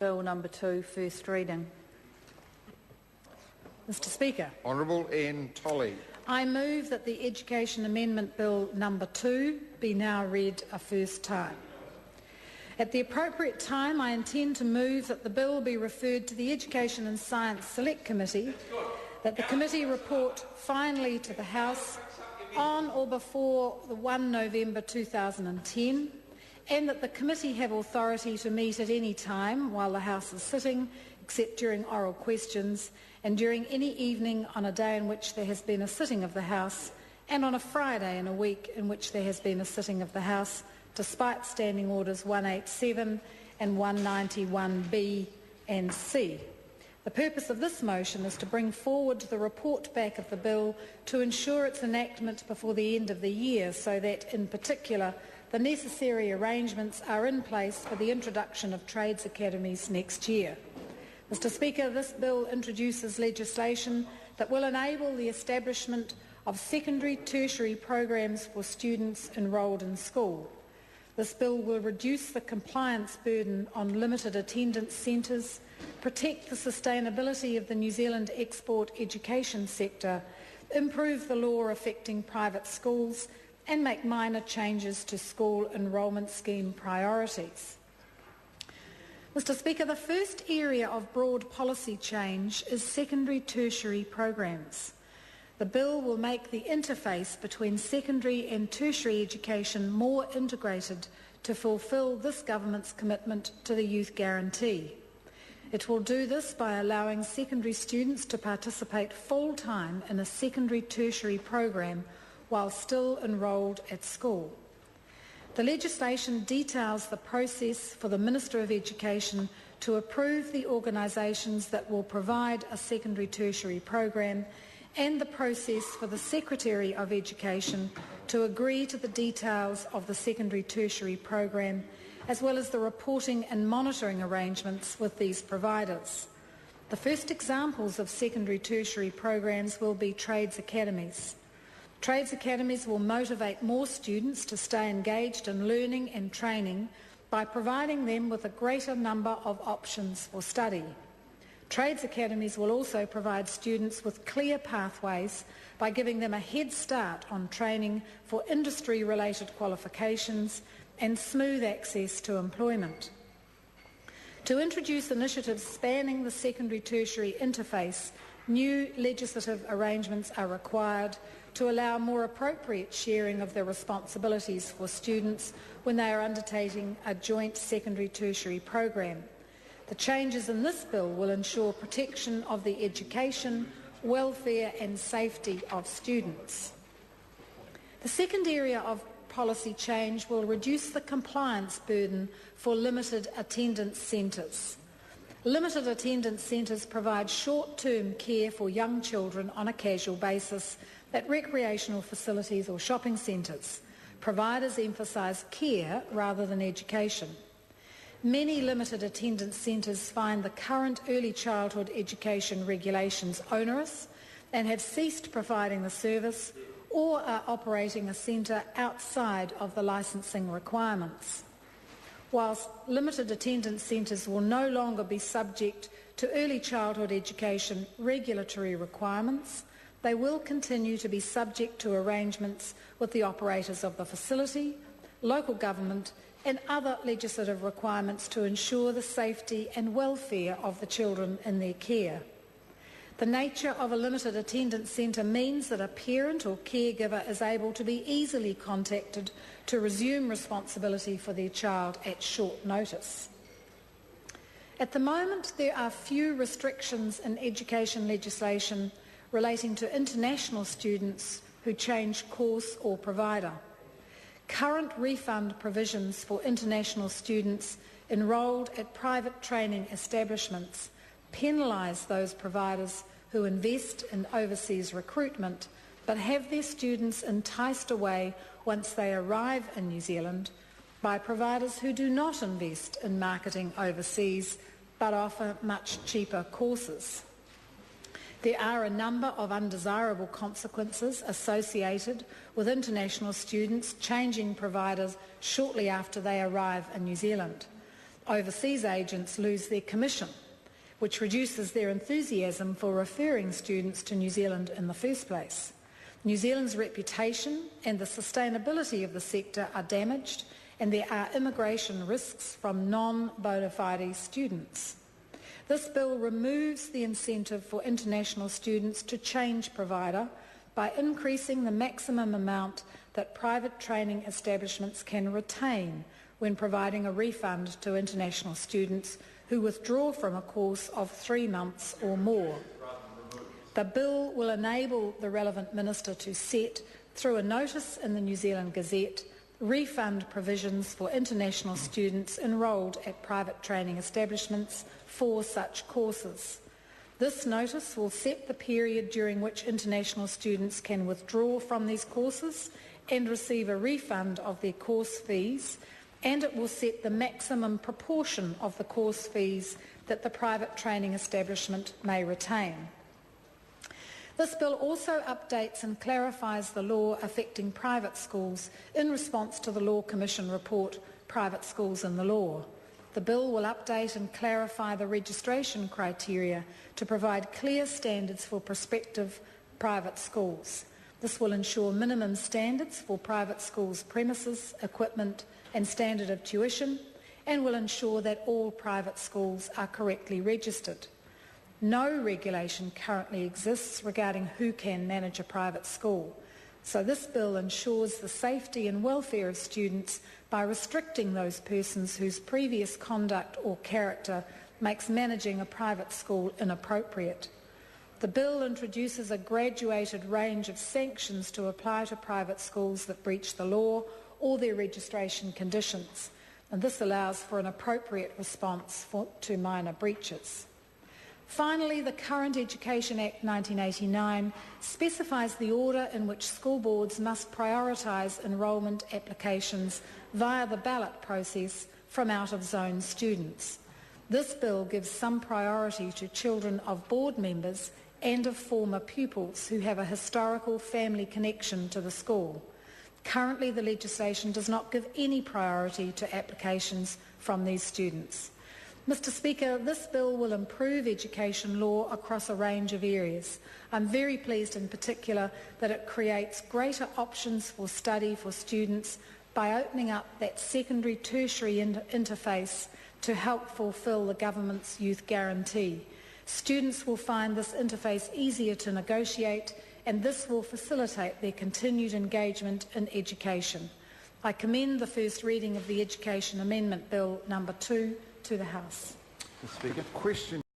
Bill number 2, first reading. Mr Speaker. Honourable Ian Tolley. I move that the Education Amendment Bill number 2 be now read a first time. At the appropriate time, I intend to move that the bill be referred to the Education and Science Select Committee, that the committee report finally to the House on or before the 1 November 2010, and that the committee have authority to meet at any time while the House is sitting, except during oral questions, and during any evening on a day in which there has been a sitting of the House, and on a Friday in a week in which there has been a sitting of the House, despite Standing Orders 187 and 191B and C. The purpose of this motion is to bring forward the report back of the bill to ensure its enactment before the end of the year, so that, in particular, the necessary arrangements are in place for the introduction of trades academies next year. Mr Speaker, this bill introduces legislation that will enable the establishment of secondary tertiary programs for students enrolled in school. This bill will reduce the compliance burden on limited attendance centres, protect the sustainability of the New Zealand export education sector, improve the law affecting private schools, and make minor changes to school enrolment scheme priorities. Mr Speaker, the first area of broad policy change is secondary tertiary programs. The bill will make the interface between secondary and tertiary education more integrated to fulfil this government's commitment to the Youth Guarantee. It will do this by allowing secondary students to participate full-time in a secondary tertiary program while still enrolled at school. The legislation details the process for the Minister of Education to approve the organisations that will provide a secondary tertiary program, and the process for the Secretary of Education to agree to the details of the secondary tertiary program, as well as the reporting and monitoring arrangements with these providers. The first examples of secondary tertiary programs will be trades academies. Trades academies will motivate more students to stay engaged in learning and training by providing them with a greater number of options for study. Trades academies will also provide students with clear pathways by giving them a head start on training for industry-related qualifications and smooth access to employment. To introduce initiatives spanning the secondary-tertiary interface, new legislative arrangements are required to allow more appropriate sharing of the responsibilities for students when they are undertaking a joint secondary-tertiary program. The changes in this bill will ensure protection of the education, welfare and safety of students. The second area of policy change will reduce the compliance burden for limited attendance centres. Limited attendance centres provide short-term care for young children on a casual basis at recreational facilities or shopping centres. Providers emphasise care rather than education. Many limited attendance centres find the current early childhood education regulations onerous and have ceased providing the service, or are operating a centre outside of the licensing requirements. Whilst limited attendance centres will no longer be subject to early childhood education regulatory requirements, they will continue to be subject to arrangements with the operators of the facility, local government and other legislative requirements to ensure the safety and welfare of the children in their care. The nature of a limited attendance centre means that a parent or caregiver is able to be easily contacted to resume responsibility for their child at short notice. At the moment, there are few restrictions in education legislation relating to international students who change course or provider. Current refund provisions for international students enrolled at private training establishments penalise those providers who invest in overseas recruitment but have their students enticed away once they arrive in New Zealand by providers who do not invest in marketing overseas but offer much cheaper courses. There are a number of undesirable consequences associated with international students changing providers shortly after they arrive in New Zealand. Overseas agents lose their commission, which reduces their enthusiasm for referring students to New Zealand in the first place. New Zealand's reputation and the sustainability of the sector are damaged, and there are immigration risks from non-bona fide students. This bill removes the incentive for international students to change provider by increasing the maximum amount that private training establishments can retain when providing a refund to international students who withdraw from a course of 3 months or more. The bill will enable the relevant minister to set, through a notice in the New Zealand Gazette, refund provisions for international students enrolled at private training establishments for such courses. This notice will set the period during which international students can withdraw from these courses and receive a refund of their course fees, and it will set the maximum proportion of the course fees that the private training establishment may retain. This bill also updates and clarifies the law affecting private schools in response to the Law Commission report, Private Schools in the Law. The bill will update and clarify the registration criteria to provide clear standards for prospective private schools. This will ensure minimum standards for private schools' premises, equipment and standard of tuition, and will ensure that all private schools are correctly registered. No regulation currently exists regarding who can manage a private school, so this bill ensures the safety and welfare of students by restricting those persons whose previous conduct or character makes managing a private school inappropriate. The bill introduces a graduated range of sanctions to apply to private schools that breach the law or their registration conditions, and this allows for an appropriate response to minor breaches. Finally, the current Education Act 1989 specifies the order in which school boards must prioritise enrolment applications via the ballot process from out-of-zone students. This bill gives some priority to children of board members and of former pupils who have a historical family connection to the school. Currently, the legislation does not give any priority to applications from these students. Mr. Speaker, this bill will improve education law across a range of areas. I'm very pleased in particular that it creates greater options for study for students by opening up that secondary tertiary interface to help fulfil the government's youth guarantee. Students will find this interface easier to negotiate, and this will facilitate their continued engagement in education. I commend the first reading of the Education Amendment Bill number 2 to the House. Mr. Speaker. Question.